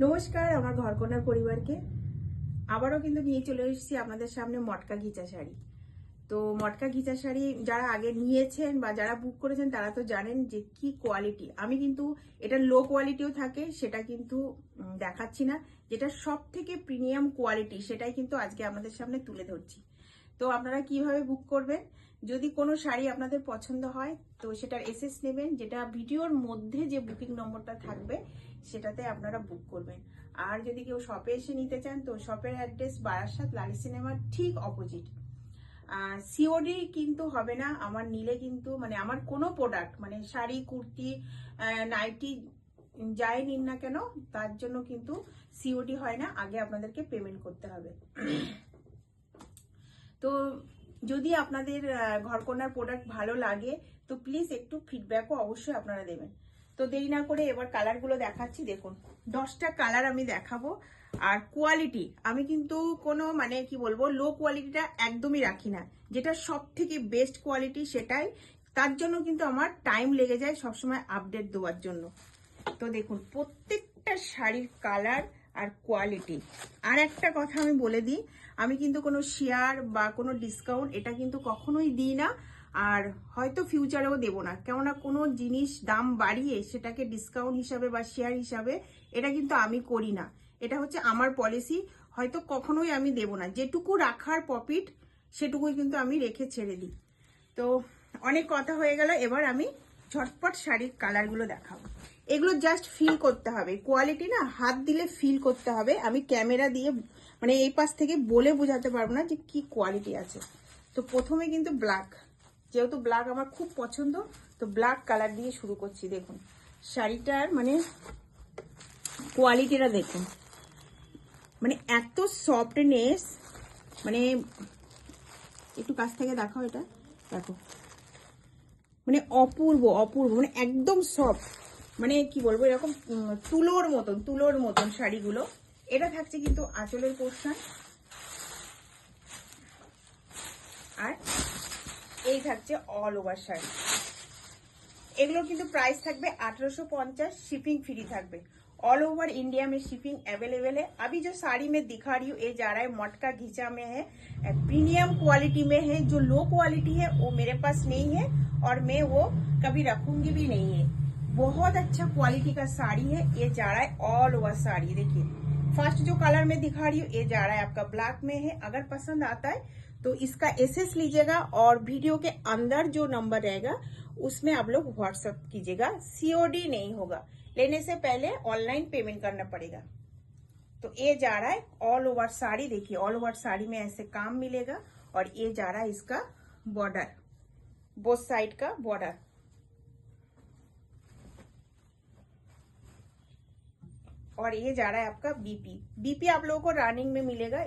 নমস্কার আমার ঘরকন্যার পরিবারকে আবারও কিন্তু নিয়ে চলে এসেছি আপনাদের সামনে মটকা ঘিচা শাড়ি। তো মটকা ঘিচা শাড়ি যারা আগে নিয়েছেন বা যারা বুক করেছেন তারা তো জানেন যে কি কোয়ালিটি। আমি কিন্তু এটা লো কোয়ালিটিও থাকে, সেটা কিন্তু দেখাচ্ছি না। যেটা সব থেকে প্রিমিয়াম কোয়ালিটি সেটাই কিন্তু আজকে আপনাদের সামনে তুলে ধরছি। তো আপনারা কিভাবে বুক করবেন, যদি কোনো শাড়ি আপনাদের পছন্দ হয় তো সেটার এসএস নেবেন, যেটা ভিডিওর মধ্যে যে বুকিং নম্বরটা থাকবে সেটাতে আপনারা বুক করবেন। আর যদি কেউ শপে এসে নিতে চান তো শপের অ্যাড্রেস বারাসাত লালি সিনেমার ঠিক অপোজিট। সিওডি কিন্তু হবে না আমার নিলে, কিন্তু মানে আমার কোনো প্রোডাক্ট মানে শাড়ি কুর্তি নাইটি যাই নিন না কেন তার জন্য কিন্তু সিওডি হয় না, আগে আপনাদেরকে পেমেন্ট করতে হবে। তো যদি আপনাদের ঘরকন্যার প্রোডাক্ট ভালো লাগে তো প্লিজ একটু ফিডব্যাকও অবশ্যই আপনারা দেবেন। তো দেরি না করে এবার কালারগুলো দেখাচ্ছি। দেখুন 10টা কালার আমি দেখাবো। আর কোয়ালিটি আমি কিন্তু কোনো মানে কি বলবো লো কোয়ালিটিটা একদমই রাখি না, যেটা সব থেকে বেস্ট কোয়ালিটি সেটাই। তার জন্য কিন্তু আমার টাইম লেগে যায় সবসময় আপডেট দেওয়ার জন্য। তো দেখুন প্রত্যেকটা শাড়ির কালার আর কোয়ালিটি। আর একটা কথা আমি বলে দিই, আমি কিন্তু কোনো শেয়ার বা কোনো ডিসকাউন্ট এটা কিন্তু কখনোই দিই না, আর হয়তো ফিউচারেও দেবো না। কেননা কোনো জিনিস দাম বাড়িয়ে সেটাকে ডিসকাউন্ট হিসাবে বা শেয়ার হিসাবে এটা কিন্তু আমি করি না। এটা হচ্ছে আমার পলিসি, হয়তো কখনোই আমি দেবো না। যেটুকু রাখার প্রফিট সেটুকুই কিন্তু আমি রেখে ছেড়ে দিই। তো অনেক কথা হয়ে গেল, এবার আমি ঝটপট শাড়ির কালারগুলো দেখাবো। এগুলো জাস্ট ফিল করতে হবে, কোয়ালিটি না হাত দিলে ফিল করতে হবে। আমি ক্যামেরা দিয়ে মানে এই পাশ থেকে বলে বোঝাতে পারবো না যে কি কোয়ালিটি আছে। তো প্রথমে কিন্তু ব্ল্যাক, যেহেতু ব্ল্যাক আমার খুব পছন্দ তো ব্ল্যাক কালার দিয়ে শুরু করছি। দেখুন শাড়িটার মানে কোয়ালিটিটা দেখুন, মানে এত সফটনেস, মানে একটু কাছ থেকে দেখাও, এটা দেখো মানে অপূর্ব অপূর্ব, মানে একদম সফট, মানে কি বলবো এরকম তুলোর মতন শাড়িগুলো। এটা থাকছে কিন্তু আঁচলের পোর্শন, আর এই থাকছে অল ওভার শাড়ি। এগুলো কিন্তু প্রাইস থাকবে 1850, शिपिंग फ्री থাকবে। ऑल ओवर इंडिया में शिपिंग अवेलेबल है। अभी जो साड़ी में दिखा रही हूँ ये जा रहा है मटका घिचा में है, प्रीमियम क्वालिटी में है। जो लो क्वालिटी है वो मेरे पास नहीं है और मैं वो कभी रखूंगी भी नहीं है। बहुत अच्छा क्वालिटी का साड़ी है। ये जा रहा है ऑल ओवर साड़ी। देखिए फर्स्ट जो कलर में दिखा रही हूँ ये जा रहा है आपका ब्लैक में है। अगर पसंद आता है तो इसका एसएस लीजिएगा और वीडियो के अंदर जो नंबर रहेगा उसमें आप लोग व्हाट्सएप कीजिएगा। सीओडी नहीं होगा, लेने से पहले ऑनलाइन पेमेंट करना पड़ेगा। तो ये जा रहा है ऑल ओवर साड़ी। देखिए ऑल ओवर साड़ी में ऐसे काम मिलेगा और ये जा रहा है इसका बॉर्डर, बोथ साइड का बॉर्डर। और ये जा रहा है आपका बीपी। बीपी आप लोगों को रनिंग में मिलेगा।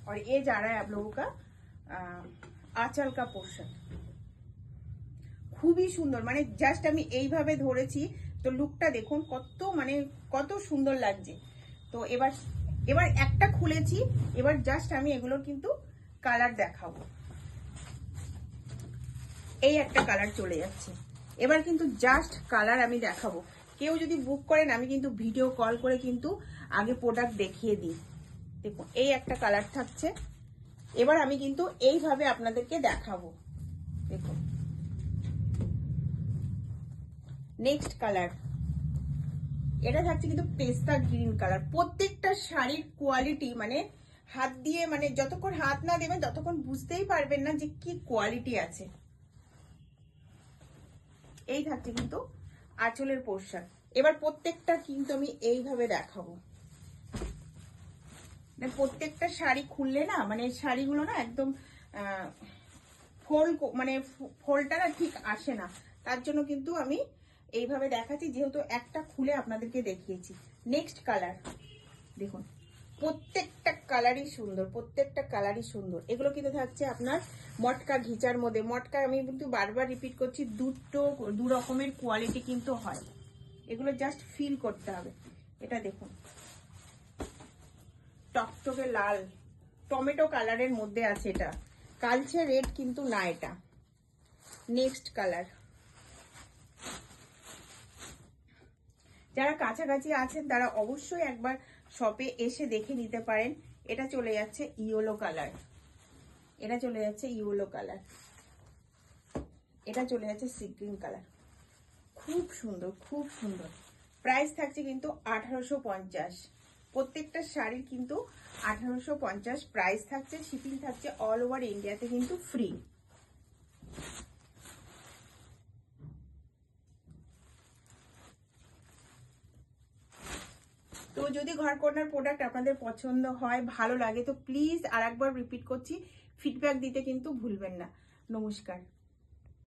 और ये जा रहा है आप लोगों का आंचल का पोर्शन। খুবই সুন্দর, মানে জাস্ট আমি এইভাবে ধরেছি তো লুকটা দেখুন কত মানে কত সুন্দর লাগছে। তো এবার এবার একটা খুলেছি, এবার জাস্ট আমি এগুলোর কিন্তু কালার দেখাবো। এই একটা কালার চলে যাচ্ছে, এবার কিন্তু জাস্ট কালার আমি দেখাবো। কেউ যদি বুক করেন আমি কিন্তু ভিডিও কল করে কিন্তু আগে প্রোডাক্ট দেখিয়ে দিই। দেখুন এই একটা কালার থাকছে, এবার আমি কিন্তু এইভাবে আপনাদেরকে দেখাবো। দেখুন নেক্সট কালার, এটা থাকছে কিন্তু পেস্তা গ্রিন কালার। প্রত্যেকটা শাড়ির কোয়ালিটি মানে হাত দিয়ে মানে যতক্ষণ হাত না দেবেন ততক্ষণ বুঝতেই পারবেন না যে কি কোয়ালিটি আছে। এই থাকছে কিন্তু আঁচলের পোর্শন। এবার প্রত্যেকটা কিন্তু আমি এইভাবে দেখাবো। প্রত্যেকটা শাড়ি খুললে না মানে শাড়িগুলো না একদম ফোল্ড মানে ফোল্ডটা না ঠিক আসে না, তার জন্য কিন্তু আমি এইভাবে দেখাচ্ছি, যেহেতু একটা খুলে আপনাদেরকে দেখিয়েছি। নেক্সট কালার দেখুন, প্রত্যেকটা কালারই সুন্দর, প্রত্যেকটা কালারই সুন্দর। এগুলো কিন্তু থাকছে আপনার মটকা ঘিচার মধ্যে। মটকা আমি কিন্তু বারবার রিপিট করছি, দু রকমের কোয়ালিটি কিন্তু হয়, এগুলো জাস্ট ফিল করতে হবে। এটা দেখুন টকটকে লাল টমেটো কালারের মধ্যে আছে, এটা কালচে রেড কিন্তু না এটা। নেক্সট কালার যারা কাছাকাছি আছেন তারা অবশ্যই একবার শপে এসে দেখে নিতে পারেন। এটা চলে যাচ্ছে ইয়েলো কালার, এটা চলে যাচ্ছে ইয়েলো কালার, এটা চলে যাচ্ছে সি গ্রিন কালার। খুব সুন্দর, খুব সুন্দর। প্রাইস থাকছে কিন্তু 1850। প্রত্যেকটা শাড়ির কিন্তু 1850 প্রাইস থাকছে। শিপিং থাকছে অল ওভার ইন্ডিয়াতে কিন্তু ফ্রি। তো যদি ঘরকন্নার প্রোডাক্ট আপনাদের পছন্দ হয়, ভালো লাগে, তো প্লিজ আর একবার রিপিট করছি, ফিডব্যাক দিতে কিন্তু ভুলবেন না। নমস্কার।